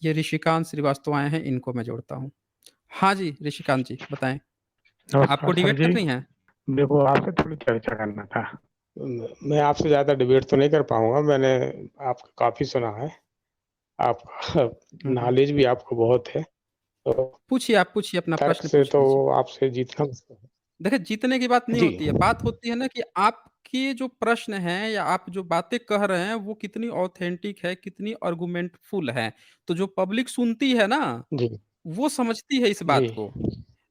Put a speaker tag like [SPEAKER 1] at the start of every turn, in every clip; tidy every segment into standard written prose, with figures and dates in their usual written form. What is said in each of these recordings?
[SPEAKER 1] ये ऋषिकांत श्रीवास्तव आए हैं, इनको मैं जोड़ता हूँ। हाँ जी, ऋषिकांत जी, बताएँ। आपको
[SPEAKER 2] नमस्कार सर
[SPEAKER 1] डिबेट
[SPEAKER 2] जी।
[SPEAKER 1] करनी है?
[SPEAKER 2] मेरे को आपसे थोड़ी चर्चा करना था।
[SPEAKER 3] मैं आपसे ज़्यादा डिबेट तो नहीं कर पाऊँगा, मैंने आपका काफ़ी सुना है, आपका
[SPEAKER 1] हुँ, हुँ।
[SPEAKER 3] नॉलेज भी आपको बहुत है, तो
[SPEAKER 1] आप पूछिए, अपना
[SPEAKER 3] तर्क
[SPEAKER 1] प्रश्न
[SPEAKER 3] से
[SPEAKER 1] पूछ
[SPEAKER 3] तो
[SPEAKER 1] लीजिए।
[SPEAKER 3] आपसे जीतना मुश्किल है।
[SPEAKER 1] देखिए, जीतने की बात नहीं
[SPEAKER 3] जी,
[SPEAKER 1] होती है, बात होती है ना कि आपके जो प्रश्न हैं या आप जो बातें कह रहे हैं, वो कितनी ऑथेंटिक है, कितनी आर्गुमेंटफुल है। तो जो पब्लिक सुनती है ना,
[SPEAKER 3] जी,
[SPEAKER 1] वो समझती है इस
[SPEAKER 3] जी।
[SPEAKER 1] बात को।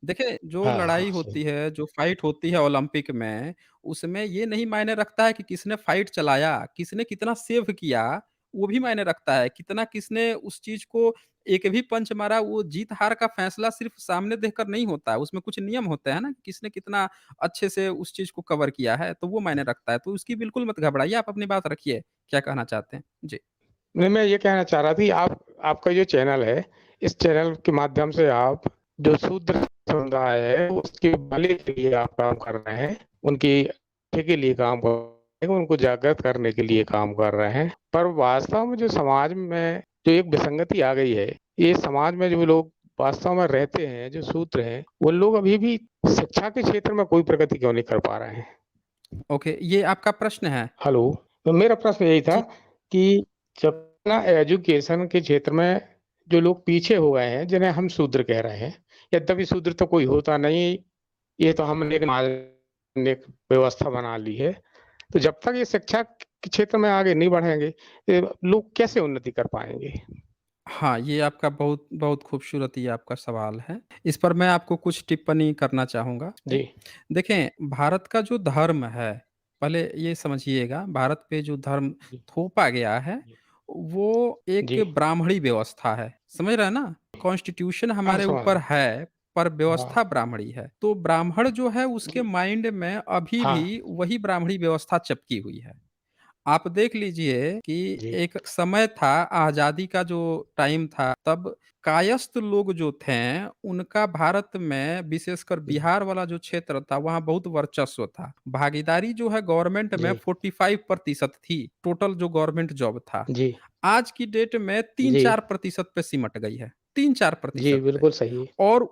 [SPEAKER 1] देखिए, जो
[SPEAKER 3] हाँ, हाँ,
[SPEAKER 1] लड़ाई
[SPEAKER 3] सही।
[SPEAKER 1] होती है, जो फाइट होती है ओलंपिक में, उसमें ये नहीं मायने रखता है कि किसने फाइट चलाया, किसने कितना सेव किया, वो भी मायने रखता है। कितना किसने उस चीज़ को एक भी पंच मारा, वो जीत-हार का फैसला सिर्फ़ सामने देखकर नहीं होता है, उसमें कुछ नियम होते हैं ना, किसने कितना अच्छे से उस चीज़ को कवर किया है, तो वो मायने रखता है। तो उसकी बिल्कुल मत घबराइए, आप अपनी बात रखिए, क्या कहना चाहते हैं? जी।
[SPEAKER 3] नहीं, मैं ये कहना चाह रहा थी आपका जो चैनल है, इस चैनल के माध्यम से आप जो शूद्र समुदाय है, उसके भले के लिए आप काम कर रहे हैं, उनकी अच्छे के लिए काम कर रहे हैं, उनको जागृत करने के लिए काम कर रहे हैं। पर वास्तव में जो समाज में जो एक विसंगति आ गई है, ये समाज में जो लोग वास्तव में रहते हैं, जो शूद्र हैं, वो लोग अभी भी शिक्षा के क्षेत्र में कोई प्रगति क्यों नहीं कर पा रहे हैं?
[SPEAKER 1] ओके, ये आपका प्रश्न है?
[SPEAKER 3] हेलो, तो मेरा प्रश्न यही था
[SPEAKER 1] जी।
[SPEAKER 3] कि जब ना एजुकेशन के क्षेत्र में जो लोग पीछे हो गए हैं, जिन्हें हम शूद्र कह रहे हैं, यद्यपि शूद्र तो कोई होता नहीं, ये तो हमने एक समाज ने एक व्यवस्था बना ली है। तो जब तक ये शिक्षा के क्षेत्र में आगे नहीं बढ़ेंगे, लोग कैसे उन्नति कर पाएँगे?
[SPEAKER 1] हाँ, ये आपका बहुत बहुत खूबसूरत ये आपका सवाल है। इस पर मैं आपको कुछ टिप्पणी करना चाहूँगा इस पे।
[SPEAKER 3] जी,
[SPEAKER 1] देखें, भारत का जो धर्म है, पहले ये समझिएगा, भारत पे जो धर्म
[SPEAKER 3] जी,
[SPEAKER 1] थोपा गया है,
[SPEAKER 3] जी,
[SPEAKER 1] वो एक
[SPEAKER 3] जी।
[SPEAKER 1] ब्राह्मणी व्यवस्था है। समझ रहे हैं ना? कॉन्स्टिट्यूशन
[SPEAKER 3] हाँ,
[SPEAKER 1] हमारे
[SPEAKER 3] समझ
[SPEAKER 1] ऊपर
[SPEAKER 3] रहा हूँ।
[SPEAKER 1] है, पर
[SPEAKER 3] हाँ,
[SPEAKER 1] व्यवस्था ब्राह्मणी है। तो ब्राह्मण जो है, उसके
[SPEAKER 3] जी,
[SPEAKER 1] माइंड में अभी
[SPEAKER 3] हाँ,
[SPEAKER 1] भी वही ब्राह्मणी व्यवस्था चिपकी हुई है। आप देख लीजिए कि
[SPEAKER 3] जी,
[SPEAKER 1] एक समय था, आज़ादी का जो टाइम था, तब कायस्थ लोग जो थे, उनका भारत में विशेषकर
[SPEAKER 3] जी,
[SPEAKER 1] बिहार वाला जो क्षेत्र था, वहाँ बहुत वर्चस्व था। भागीदारी जो है गवर्नमेंट में
[SPEAKER 3] जी,
[SPEAKER 1] 45% थी, टोटल जो गवर्नमेंट जॉब था।
[SPEAKER 3] जी,
[SPEAKER 1] आज की डेट में
[SPEAKER 3] जी,
[SPEAKER 1] 3-4% पे सिमट गई है,
[SPEAKER 3] जी,
[SPEAKER 1] 3-4% पे।
[SPEAKER 3] बिल्कुल सही है।
[SPEAKER 1] और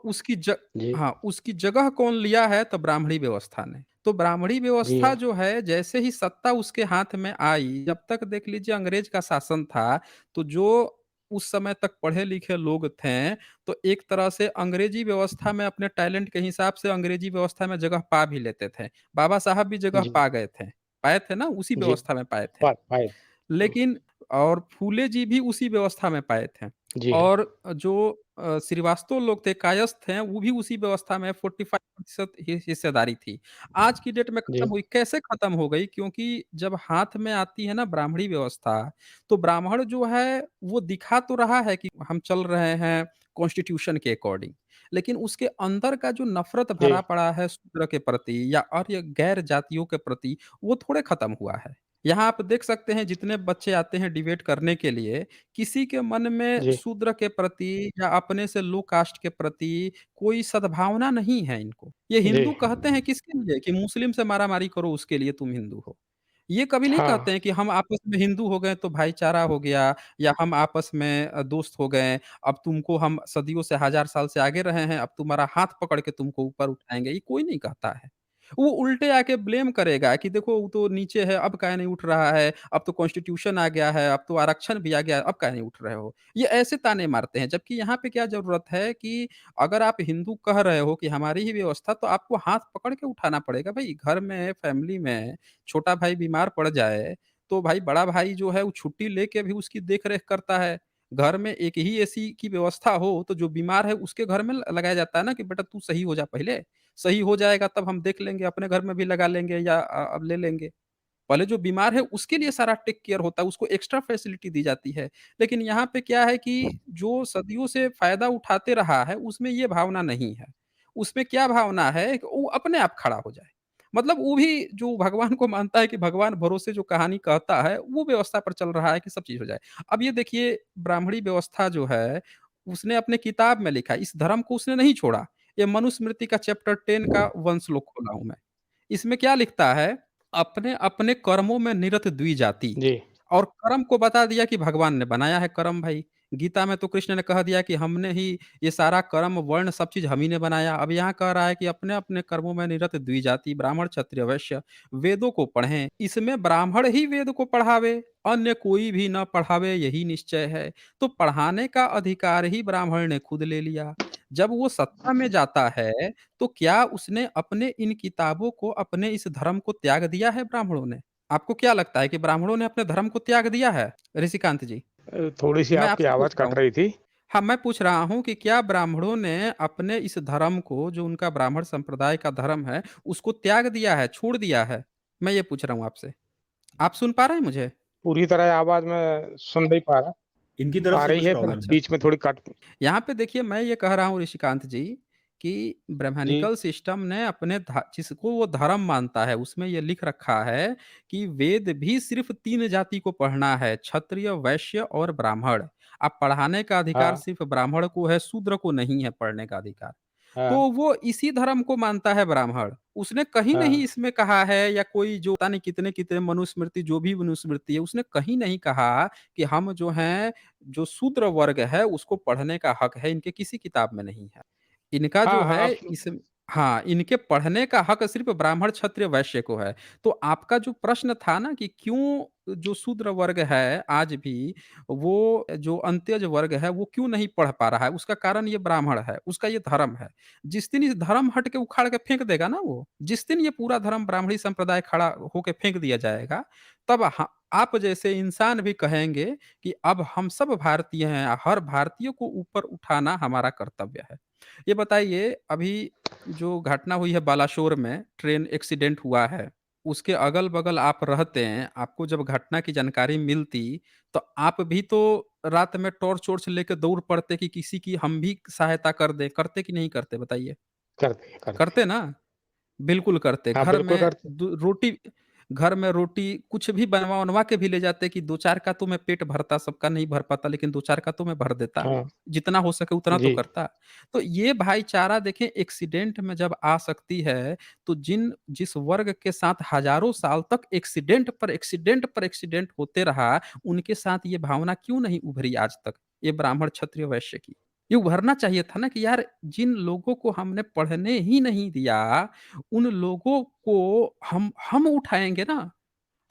[SPEAKER 3] जी,
[SPEAKER 1] हाँ, उसकी जगह कौन लिया है? तो ब्राह्मणी व्यवस्था ने। तो ब्राह्मणी
[SPEAKER 3] जी
[SPEAKER 1] व्यवस्था
[SPEAKER 3] हाँ,
[SPEAKER 1] जो है, जैसे ही सत्ता उसके हाथ में आई, जब तक देख लीजिए अंग्रेज का शासन था, तो जो उस समय तक पढ़े-लिखे लोग थे, तो एक तरह से अंग्रेजी व्यवस्था में अपने टैलेंट के हिसाब से अंग्रेजी व्यवस्था में जगह पा भी लेते थे। बाबा साहब भी जगह
[SPEAKER 3] जी,
[SPEAKER 1] पा गए थे। पाए थे ना? उसी
[SPEAKER 3] जी,
[SPEAKER 1] व्यवस्था में पाए थे।
[SPEAKER 3] पाए। हुँ,
[SPEAKER 1] लेकिन और फूले जी भी उसी व्यवस्था में पाए थे।
[SPEAKER 3] जी हाँ,
[SPEAKER 1] और जो श्रीवास्तव लोग थे, कायस्थ हैं, वो भी उसी व्यवस्था में 45% हिस्सेदारी थी। आज की डेट में खत्म
[SPEAKER 3] जी,
[SPEAKER 1] हुई, कैसे खत्म हो गई? क्योंकि जब हाथ में आती है ना ब्राह्मणी व्यवस्था, तो ब्राह्मण जो है, वो दिखा तो रहा है कि हम चल रहे हैं कॉन्स्टिट्यूशन के अकॉर्डिंग, लेकिन उसके अंदर का जो नफ़रत
[SPEAKER 3] जी,
[SPEAKER 1] भरा पड़ा है शूद्र के प्रति या अन्य गैर जातियों के प्रति, वो थोड़े खत्म हुआ है। यहाँ आप देख सकते हैं, जितने बच्चे आते हैं डिबेट करने के लिए, किसी के मन में
[SPEAKER 3] जी,
[SPEAKER 1] शूद्र के प्रति या अपने से लो कास्ट के प्रति कोई सद्भावना नहीं है इनको। ये
[SPEAKER 3] जी,
[SPEAKER 1] हिंदू कहते हैं किसके लिए? कि मुस्लिम से मारा-मारी करो, उसके लिए तुम हिंदू हो। ये कभी नहीं
[SPEAKER 3] हाँ,
[SPEAKER 1] कहते हैं कि हम आपस में हिंदू हो गए तो भाईचारा हो गया, या हम आपस में दोस्त हो गए, अब तुमको हम सदियों से, हज़ार साल से आगे रहे हैं, अब तुम्हारा हाथ पकड़ के तुमको ऊपर उठाएँगे, ये कोई नहीं कहता है। वो उल्टे आके ब्लेम करेगा कि देखो, वो तो नीचे है, अब काहे नहीं उठ रहा है, अब तो कॉन्स्टिट्यूशन आ गया है, अब तो आरक्षण भी आ गया है, अब काहे नहीं उठ रहे हो? ये ऐसे ताने मारते हैं, जबकि यहाँ पे क्या ज़रूरत है कि अगर आप हिंदू कह रहे हो कि हमारी ही व्यवस्था, तो आपको हाथ पकड़ के उठाना पड़ेगा। भई, घर में, फैमिली में छोटा भाई बीमार पड़ जाए, तो भाई बड़ा भाई जो है, वो छुट्टी लेके भी उसकी देख-रेख करता है। घर में एक ही एसी की व्यवस्था हो, तो जो बीमार है उसके घर में ल लगाया जाता है ना कि बेटा तू सही हो जा पहले। सही हो जाएगा तब हम देख लेंगे, अपने घर में भी लगा लेंगे या अब ले लेंगे। पहले जो बीमार है उसके लिए सारा टेक केयर होता है, उसको एक्स्ट्रा फैसिलिटी दी जाती है। लेकिन यहाँ पे क्या है कि जो सदियों से फ़ायदा उठाते रहा है, उसमें ये भावना नहीं है। उसमें क्या भावना है कि वो अपने आप खड़ा हो जाए। मतलब वो भी जो भगवान को मानता है कि भगवान भरोसे जो कहानी कहता है, वो व्यवस्था पर चल रहा है कि सब चीज़ हो जाए। अब ये देखिए, ब्राह्मणी व्यवस्था जो है, उसने अपने किताब में लिखा, इस धर्म को उसने नहीं छोड़ा। ये मनुस्मृति का चैप्टर 10 का 1 श्लोक खोला हूँ मैं। इसमें क्या लिखता है, अपने अपने कर्मों में निरत द्विजाति,
[SPEAKER 3] जी,
[SPEAKER 1] और कर्म को बता दिया कि भगवान ने बनाया है कर्म भाई। गीता में तो कृष्ण ने कह दिया कि हमने ही ये सारा कर्म, वर्ण सब चीज़ हम ही ने बनाया। अब यहाँ कह रहा है कि अपने-अपने कर्मों में निरत द्विजाति ब्राह्मण, क्षत्रिय, वैश्य वेदों को पढ़ें। इसमें ब्राह्मण ही वेद को पढ़ावे, अन्य कोई भी ना पढ़ावे यही निश्चय है। तो पढ़ाने का अधिकार ही ब्राह्मण ने खुद ले लिया। जब वो सत्ता में जाता है, तो क्या उसने अपने इन किताबों को, अपने इस धर्म को त्याग दिया है ब्राह्मणों ने? आपको क्या लगता है कि ब्राह्मणों ने अपने धर्म को त्याग दिया है? ऋषिकांत जी,
[SPEAKER 3] थोड़ी-सी
[SPEAKER 1] मैं
[SPEAKER 3] आपकी
[SPEAKER 1] आपसे पूछ
[SPEAKER 3] आवाज़
[SPEAKER 1] रहा
[SPEAKER 3] कट
[SPEAKER 1] हूँ।
[SPEAKER 3] रही थी।
[SPEAKER 1] हाँ, मैं पूछ रहा हूँ कि क्या ब्राह्मणों ने अपने इस धर्म को, जो उनका ब्राह्मण संप्रदाय का धर्म है, उसको त्याग दिया है, छोड़ दिया है? मैं ये पूछ रहा हूँ आपसे। आप सुन पा रहे हैं मुझे?
[SPEAKER 3] पूरी तरह आवाज़ मैं सुन नहीं पा रहा।
[SPEAKER 4] इनकी तरफ
[SPEAKER 3] आ
[SPEAKER 4] से
[SPEAKER 3] रही
[SPEAKER 4] कुछ
[SPEAKER 3] है पर
[SPEAKER 4] प्रॉब्लम है।
[SPEAKER 1] अच्छा।
[SPEAKER 3] बीच में थोड़ी कट।
[SPEAKER 1] यहाँ पे देखिए, मैं ये कह रहा हूँ ऋषिकांत जी कि
[SPEAKER 3] जी,
[SPEAKER 1] ब्राह्मणिकल सिस्टम ने अपने जिसको वो धर्म मानता है, उसमें ये लिख रखा है कि वेद भी सिर्फ 3 जाति को पढ़ना है, क्षत्रिय, वैश्य और ब्राह्मण। अब पढ़ाने का अधिकार
[SPEAKER 3] हाँ,
[SPEAKER 1] सिर्फ ब्राह्मण को है, शूद्र को नहीं है पढ़ने का अधिकार। तो
[SPEAKER 3] हाँ,
[SPEAKER 1] वो इसी धर्म को मानता है ब्राह्मण। उसने कहीं नहीं
[SPEAKER 3] हाँ,
[SPEAKER 1] इसमें कहा है, या कोई जो पता नहीं कितने-कितने मनुस्मृति, जो भी मनुस्मृति है, उसने कहीं नहीं कहा कि हम जो हैं, जो शूद्र वर्ग है उसको पढ़ने का हक है, इनके किसी किताब में नहीं है। इनका जो
[SPEAKER 3] हाँ, हाँ,
[SPEAKER 1] है इस हाँ, इनके पढ़ने का हक सिर्फ़ ब्राह्मण, क्षत्रिय, वैश्य को है। तो आपका जो प्रश्न था ना कि क्यों जो शूद्र वर्ग है आज भी, वो जो अंत्यज वर्ग है वो क्यों नहीं पढ़ पा रहा है? उसका कारण ये ब्राह्मण है, उसका ये धर्म है। जिस दिन इस धर्म हट के उखाड़ के फेंक देगा ना वो, जिस दिन ये पूरा धर्म ब्राह्मणी संप्रदाय खड़ा होके फेंक दिया जाएगा, तब आप जैसे इंसान भी कहेंगे कि अब हम सब भारतीय हैं, हर भारतीय को ऊपर उठाना हमारा कर्तव्य है। ये बताइए, अभी जो घटना हुई है बालासोर में, ट्रेन एक्सीडेंट हुआ है, उसके अगल-बगल आप रहते हैं, आपको जब घटना की जानकारी मिलती, तो आप भी तो रात में टॉर्च-वॉर्च लेके दौड़ पड़ते कि किसी की हम भी सहायता कर दें, करते कि नहीं करते बताइए?
[SPEAKER 3] करते हैं, करते हैं।
[SPEAKER 1] करते ना? बिल्कुल करते।
[SPEAKER 3] हाँ, बिल्कुल करते हैं।
[SPEAKER 1] घर में रोटी कुछ भी बनवा-वनवा के भी ले जाते कि 2-4 का तो मैं पेट भरता, सबका नहीं भर पाता, लेकिन 2-4 का तो मैं भर देता।
[SPEAKER 3] हाँ,
[SPEAKER 1] जितना हो सके उतना तो
[SPEAKER 3] जी,
[SPEAKER 1] करता। तो ये भाईचारा देखें, एक्सीडेंट में जब आ सकती है, तो जिस वर्ग के साथ हज़ारों साल तक एक्सीडेंट होते रहा, उनके साथ ये भावना क्यों नहीं उभरी आज तक? ये ब्राह्मण, क्षत्रिय, वैश्य की। ये उभरना चाहिए था ना कि यार, जिन लोगों को हमने पढ़ने ही नहीं दिया, उन लोगों को हम उठाएँगे ना,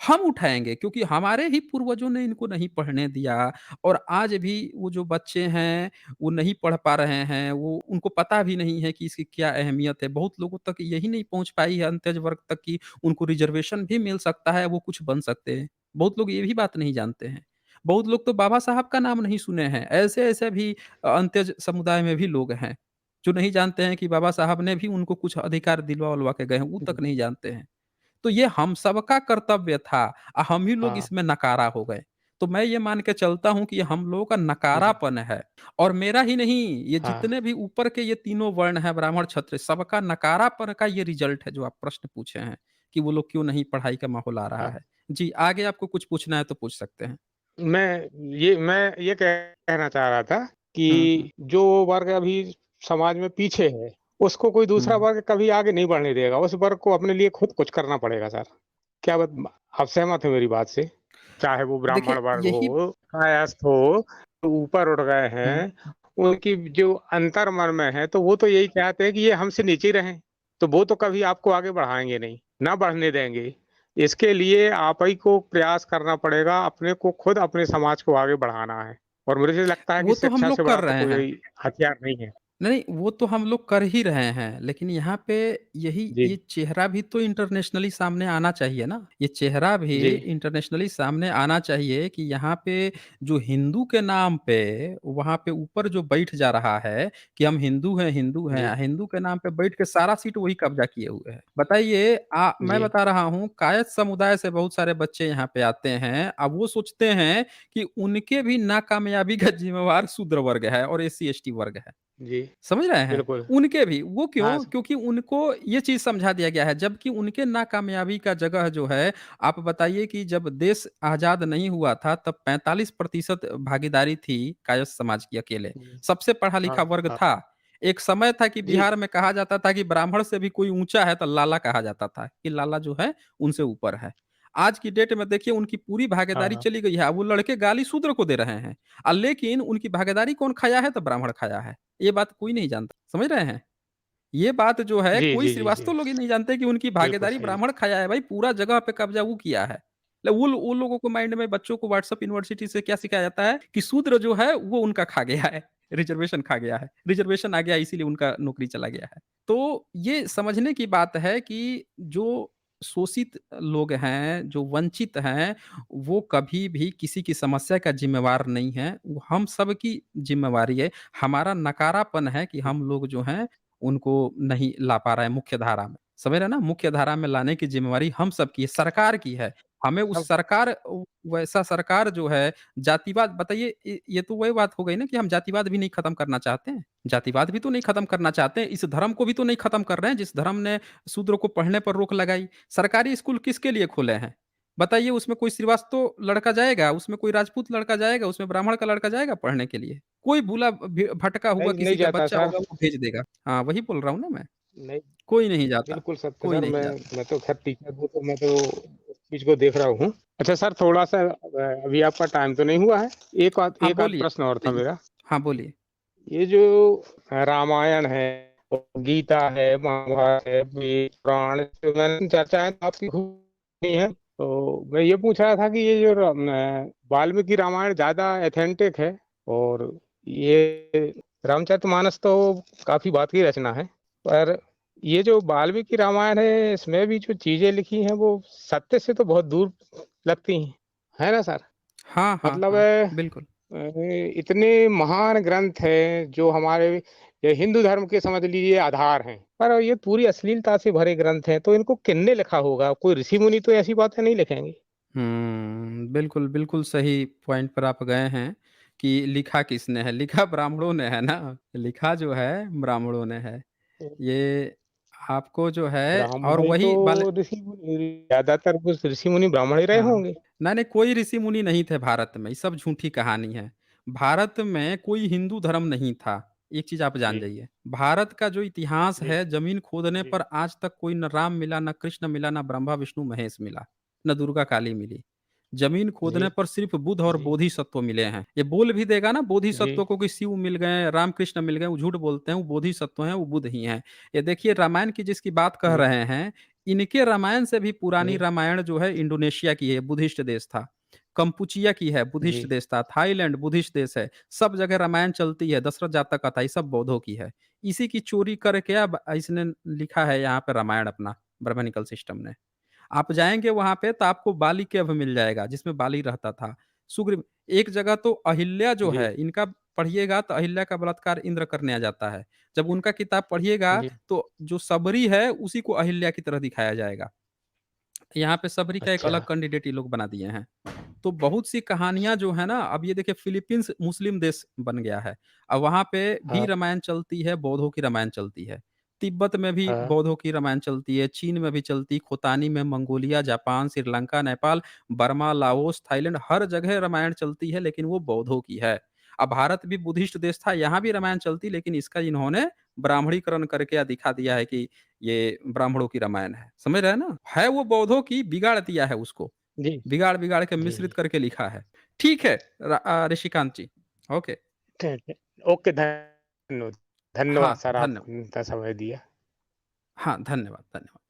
[SPEAKER 1] हम उठाएँगे, क्योंकि हमारे ही पूर्वजों ने इनको नहीं पढ़ने दिया। और आज भी वो जो बच्चे हैं, वो नहीं पढ़ पा रहे हैं, वो उनको पता भी नहीं है कि इसकी क्या अहमियत है। बहुत लोगों तक यही नहीं पहुँच पाई है, अंत्यज वर्ग तक, कि उनको रिज़र्वेशन भी मिल सकता है, वो कुछ बन सकते हैं। बहुत लोग ये भी बात नहीं जानते हैं। बहुत लोग तो बाबा साहब का नाम नहीं सुने हैं। ऐसे-ऐसे भी अंत्यज समुदाय में भी लोग हैं, जो नहीं जानते हैं कि बाबा साहब ने भी उनको कुछ अधिकार दिलवा-विलवा के गए हैं, वो तक
[SPEAKER 3] जी,
[SPEAKER 1] नहीं जानते हैं। तो ये हम सबका कर्तव्य था, हम ही लोग
[SPEAKER 3] हाँ,
[SPEAKER 1] इसमें नकारा हो गए। तो मैं ये मान के चलता हूँ कि ये हम लोगों का
[SPEAKER 3] जी,
[SPEAKER 1] नकारापन है, और मेरा ही नहीं, ये
[SPEAKER 3] हाँ,
[SPEAKER 1] जितने भी ऊपर के ये तीनों वर्ण हैं, ब्राह्मण, क्षत्रिय, सबका नकारापन का ये रिज़ल्ट है, जो आप प्रश्न पूछे हैं कि वो लोग क्यों नहीं पढ़ाई का माहौल आ रहा
[SPEAKER 3] हाँ।
[SPEAKER 1] है। जी, आगे आपको कुछ पूछना है तो पूछ सकते हैं।
[SPEAKER 3] मैं ये कहना चाह रहा था
[SPEAKER 1] हुँ, हुँ,
[SPEAKER 3] कि जो वर्ग अभी समाज में पीछे है, उसको कोई दूसरा
[SPEAKER 1] हुँ।
[SPEAKER 3] वर्ग कभी आगे नहीं बढ़ने देगा। उस वर्ग को अपने लिए खुद कुछ करना पड़ेगा सर। क्या बात आप सहमत हैं मेरी बात से? चाहे वो ब्राह्मण
[SPEAKER 1] देखिए
[SPEAKER 3] वर्ग
[SPEAKER 1] यही
[SPEAKER 3] हो, कायस्थ हो, तो ऊपर उठ गए
[SPEAKER 1] हुँ।
[SPEAKER 3] हैं, उनकी जो अंतर्मन में है, तो वो तो यही चाहते हैं कि ये हमसे नीचे ही रहें। तो वो तो कभी आपको आगे बढ़ाएँगे नहीं, ना बढ़ने देंगे। इसके लिए आप ही को प्रयास करना पड़ेगा, अपने को खुद अपने समाज को आगे बढ़ाना है। और मुझे लगता है कि
[SPEAKER 1] वो तो हम
[SPEAKER 3] शिक्षा से
[SPEAKER 1] लोग कर
[SPEAKER 3] बड़ा तो
[SPEAKER 1] रहे हैं।
[SPEAKER 3] कोई हथियार नहीं है।
[SPEAKER 1] नहीं, वो तो हम लोग कर ही रहे हैं, लेकिन यहाँ पे
[SPEAKER 3] जी,
[SPEAKER 1] ये चेहरा भी तो इंटरनेशनली सामने आना चाहिए ना। ये चेहरा भी
[SPEAKER 3] जी,
[SPEAKER 1] इंटरनेशनली सामने आना चाहिए कि यहाँ पे जो हिंदू के नाम पे, वहाँ पे ऊपर जो बैठ जा रहा है कि हम हिंदू
[SPEAKER 3] जी,
[SPEAKER 1] हैं, हिंदू के नाम पे बैठ के सारा सीट वही कब्ज़ा किए हुए हैं। बताइए, मैं
[SPEAKER 3] जी,
[SPEAKER 1] बता रहा हूँ, कायस्थ समुदाय से बहुत सारे बच्चे यहाँ पे आते हैं, अब वो सोचते हैं कि उनके भी नाकामयाबी का ज़िम्मेवार शूद्र वर्ग है और एससी-एसटी वर्ग है।
[SPEAKER 3] जी,
[SPEAKER 1] समझ रहे हैं?
[SPEAKER 3] बिल्कुल।
[SPEAKER 1] उनके भी, वो
[SPEAKER 3] हाँ,
[SPEAKER 1] क्यों? क्योंकि उनको ये चीज़ समझा दिया गया है, जबकि उनके नाकामयाबी का जगह जो है, आप बताइए कि जब देश आज़ाद नहीं हुआ था, तब 45% भागीदारी थी कायस्थ समाज की अकेले।
[SPEAKER 3] जी,
[SPEAKER 1] सबसे
[SPEAKER 3] हाँ,
[SPEAKER 1] पढ़ा-लिखा वर्ग
[SPEAKER 3] हाँ।
[SPEAKER 1] था। एक समय था कि
[SPEAKER 3] जी,
[SPEAKER 1] बिहार में कहा जाता था कि ब्राह्मण से भी कोई ऊँचा है, तो लाला कहा जाता था, कि लाला जो है, उनसे ऊपर है। आज की डेट में देखिए उनकी पूरी
[SPEAKER 3] हाँ,
[SPEAKER 1] भागीदारी
[SPEAKER 3] हाँ।
[SPEAKER 1] चली गई है। अब वो लड़के गाली शूद्र को दे रहे हैं। लेकिन उनकी भागीदारी कौन खाया है? तो ब्राह्मण खाया है। ये बात कोई नहीं जानता। समझ रहे हैं? ये बात जो है
[SPEAKER 3] जी,
[SPEAKER 1] कोई
[SPEAKER 3] जी, जी, जी।
[SPEAKER 1] श्रीवास्तव लोग ही नहीं जानते कि उनकी
[SPEAKER 3] बिल्कुल
[SPEAKER 1] भागीदारी
[SPEAKER 3] सही।
[SPEAKER 1] ब्राह्मण खाया है भाई, पूरा जगह पे कब्ज़ा वो किया है। वो लोगों को माइंड में बच्चों को व्हाट्सएप यूनिवर्सिटी से क्या सिखाया जाता है कि शूद्र जो है वो उनका खा गया है, रिज़र्वेशन खा गया है। रिज़र्वेशन आ गया इसीलिए उनका नौकरी चला गया है। तो ये समझने की बात है कि जो शोषित लोग हैं, जो वंचित हैं, वो कभी भी किसी की समस्या का ज़िम्मेवार नहीं है। वो हम सब की ज़िम्मेवारी है। हमारा नकारापन है कि हम लोग जो हैं उनको नहीं ला पा रहा है मुख्य धारा में। समझ रहे हैं ना? मुख्य धारा में लाने की ज़िम्मेवारी हम सबकी है, सरकार की है। हमें उस
[SPEAKER 3] सब
[SPEAKER 1] सरकार वैसा सरकार जो है जातिवाद बताइए ये तो वही बात हो गई ना कि हम जातिवाद भी नहीं खत्म करना चाहते हैं। जातिवाद भी तो नहीं खत्म करना चाहते हैं, इस धर्म को भी तो नहीं खत्म कर रहे हैं जिस धर्म ने शूद्रों को पढ़ने पर रोक लगाई। सरकारी स्कूल किसके लिए खोले हैं? बताइए उसमें कोई श्रीवास्तव लड़का जाएगा, उसमें कोई राजपूत लड़का जाएगा, उसमें ब्राह्मण का लड़का जाएगा पढ़ने के लिए? कोई भूला भटका हुआ
[SPEAKER 3] नहीं, नहीं
[SPEAKER 1] किसी का
[SPEAKER 3] जाता
[SPEAKER 1] बच्चा
[SPEAKER 3] सर।
[SPEAKER 1] होगा वो भेज देगा। हाँ, वही बोल रहा हूँ ना मैं।
[SPEAKER 3] नहीं,
[SPEAKER 1] कोई नहीं जाता,
[SPEAKER 3] बिल्कुल सत्य
[SPEAKER 1] कोई
[SPEAKER 3] सर।
[SPEAKER 1] नहीं जाता।
[SPEAKER 3] मैं तो खैर टीचर हूँ, तो मैं तो उस चीज़ को देख रहा हूँ। अच्छा सर, थोड़ा-सा अभी आपका टाइम तो नहीं हुआ है?
[SPEAKER 1] हाँ,
[SPEAKER 3] एक आध
[SPEAKER 1] बोलिए,
[SPEAKER 3] प्रश्न और था
[SPEAKER 1] बोलिए।
[SPEAKER 3] मेरा।
[SPEAKER 1] हाँ, बोलिए।
[SPEAKER 3] ये जो रामायण है और गीता है, महाभारत है, वेद, पुराण, तो मैंने चर्चाएँ तो आपकी खूब की हैं। तो मैं ये पूछ रहा था कि ये जो वाल्मीकि रामायण ज़्यादा ऑथेंटिक है, और ये रामचरितमानस तो काफ़ी बाद की रचना है। पर ये जो वाल्मीकि रामायण है, इसमें भी जो चीज़ें लिखी हैं, वो सत्य से तो बहुत दूर लगती हैं। है ना सर?
[SPEAKER 1] हाँ, हाँ,
[SPEAKER 3] मतलब
[SPEAKER 1] हाँ, बिल्कुल।
[SPEAKER 3] इतने महान ग्रंथ हैं जो हमारे ये हिंदू धर्म के समझ लीजिए आधार हैं, पर ये पूरी अश्लीलता से भरे ग्रंथ हैं, तो इनको किसने लिखा होगा? कोई ऋषि मुनि तो ऐसी बातें नहीं लिखेंगे।
[SPEAKER 1] बिल्कुल, बिल्कुल सही पॉइंट पर आप गए हैं कि लिखा किसने है? लिखा ब्राह्मणों ने है ना, लिखा जो है ब्राह्मणों ने है।
[SPEAKER 3] तो
[SPEAKER 1] ये आपको जो है और
[SPEAKER 3] ब्राह्मण ही तो
[SPEAKER 1] वही वाले
[SPEAKER 3] ऋषि मुनि, ज्यादातर कुछ ऋषि मुनि ब्राह्मण ही रहे
[SPEAKER 1] हाँ।
[SPEAKER 3] होंगे।
[SPEAKER 1] नहीं, नहीं कोई ऋषि-मुनि नहीं थे भारत में, ये सब झूठी कहानी है। भारत में कोई हिंदू धर्म नहीं था, एक चीज़ आप जान
[SPEAKER 3] जी,
[SPEAKER 1] जाइए। भारत का जो इतिहास
[SPEAKER 3] जी,
[SPEAKER 1] है, ज़मीन खोदने
[SPEAKER 3] जी,
[SPEAKER 1] पर आज तक कोई न राम मिला, ना कृष्ण मिला, ना ब्रह्मा, विष्णु, महेश मिला, ना दुर्गा, काली मिली। ज़मीन
[SPEAKER 3] जी,
[SPEAKER 1] खोदने पर सिर्फ़ बुद्ध और
[SPEAKER 3] जी,
[SPEAKER 1] बोधिसत्व मिले हैं। ये बोल भी देगा ना
[SPEAKER 3] जी,
[SPEAKER 1] बोधिसत्व को कि शिव मिल गए, रामकृष्ण मिल गए, वो झूठ बोलते हैं, वो बोधिसत्व हैं, वो बुद्ध ही हैं। ये देखिए रामायण की जिसकी बात कह
[SPEAKER 3] जी,
[SPEAKER 1] रहे हैं, इनके रामायण से भी पुरानी
[SPEAKER 3] जी,
[SPEAKER 1] रामायण जो है इंडोनेशिया की है, बुद्धिस्ट देश था। कंपुचिया की है,
[SPEAKER 3] जी,
[SPEAKER 1] बुद्धिस्ट देश था। थाईलैंड बुद्धिस्ट देश है। सब जगह रामायण चलती है, दशरथ जातक कथा ये सब बौद्धों की है। इसी की चोरी करके अब इसने लिखा है यहाँ पे रामायण अपना ब्रह्मनिकल सिस्टम ने। आप जाएँगे वहाँ पे तो आपको बाली केव मिल जाएगा, जिसमें बाली रहता था। सुग्रीव एक जगह तो अहिल्या जो
[SPEAKER 3] जी,
[SPEAKER 1] है, इनका पढ़िएगा तो अहिल्या का बलात्कार इंद्र करने आ जाता है। जब उनका किताब पढ़िएगा
[SPEAKER 3] जी।
[SPEAKER 1] तो जो सबरी है, उसी को अहिल्या की तरह दिखाया जाएगा। यहाँ पे सबरी का एक
[SPEAKER 3] अच्छा।
[SPEAKER 1] अलग कैंडिडेट ये लोग बना दिए हैं। तो बहुत सी कहानियाँ जो है ना, अब ये देखिए फ़िलीपींस मुस्लिम देश बन गया है। अब वहाँ पे भी
[SPEAKER 3] हाँ,
[SPEAKER 1] रामायण चलती है, बौद्धों की रामायण चलती है। तिब्बत में भी
[SPEAKER 3] हाँ,
[SPEAKER 1] बौद्धों की रामायण चलती है, चीन में भी चलती, खोतानी में, Mongolia, Japan, Sri Lanka, Nepal, Burma, Laos, Thailand हर जगह रामायण चलती है लेकिन वो बौद्धों की है। अब भारत भी बुद्धिस्ट देश था, यहाँ भी रामायण चलती लेकिन इसका इन्होंने ब्राह्मणीकरण करके दिखा दिया है कि ये ब्राह्मणों की रामायण है। समझ रहे हैं ना? है वो बौद्धों की, बिगाड़ दिया है उसको।
[SPEAKER 3] जी,
[SPEAKER 1] बिगाड़-बिगाड़ के
[SPEAKER 3] जी,
[SPEAKER 1] मिश्रित करके लिखा है। ठीक है ऋषिकांत जी। ओके।
[SPEAKER 3] ठीक है। ओके, धन्यवाद
[SPEAKER 1] हाँ,
[SPEAKER 3] धन्यवाद सर,
[SPEAKER 1] धन्यवाद।
[SPEAKER 3] आपने इतना समय दिया।
[SPEAKER 1] हाँ, धन्यवाद, धन्यवाद।